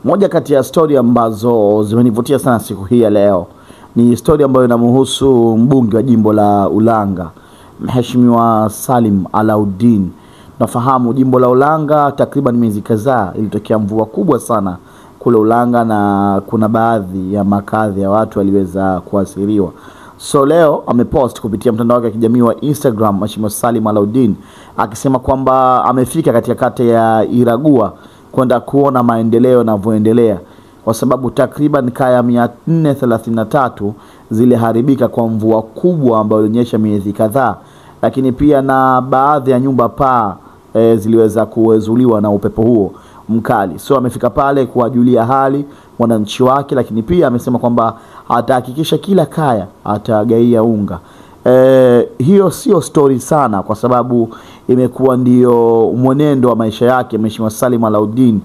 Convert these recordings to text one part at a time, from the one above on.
Moja kati ya story ambazo zimenivutia sana siku hii ya leo ni story ambayo inamhusu mbunge wa jimbo la Ulanga, Mheshimiwa Salim Alauddin. Nafahamu jimbo la Ulanga takriban miezi kadhaa ilitokea mvua kubwa sana kule Ulanga, na kuna baadhi ya makazi ya watu waliweza kuathiriwa. So leo amepost kupitia mtandao wake wa kijamii wa Instagram Mheshimiwa Salim Alauddin akisema kwamba amefika katika kata ya Iragua kwenda kuona maendeleo yanavyoendelea, kwa sababu takriban kaya 433 ziliharibika kwa mvua kubwa ambayo ilinyesha miezi kadhaa, lakini pia na baadhi ya nyumba paa ziliweza kuezuliwa na upepo huo mkali. So amefika pale kuwajulia hali wananchi wake, lakini pia amesema kwamba atahakikisha kila kaya atagaia unga. Hiyo sio story sana, kwa sababu imekuwa ndio mwenendo wa maisha yake Mheshimiwa Salim Alauddin,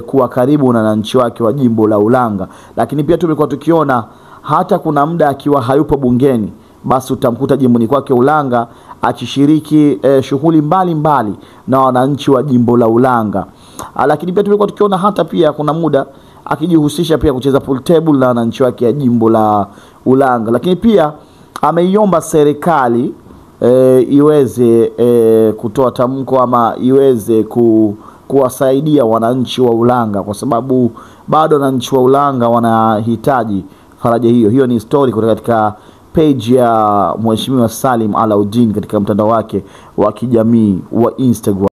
kuwa karibu na wananchi wake wa jimbo la Ulanga. Lakini pia tumekuwa tukiona hata kuna muda akiwa hayupo bungeni, basi utamkuta jimboni kwake Ulanga akishiriki shughuli mbalimbali na wananchi wa jimbo la Ulanga. Lakini pia tumekuwa tukiona hata pia kuna muda akijihusisha pia kucheza pool table na wananchi wake ya jimbo la Ulanga. Lakini pia ameiomba serikali iweze kutoa tamko ama iweze kuwasaidia wananchi wa Ulanga, kwa sababu bado wananchi wa Ulanga wanahitaji faraja hiyo. Hiyo ni story kutoka katika page ya Mheshimiwa Salim Alauddin katika mtandao wake wa kijamii wa Instagram.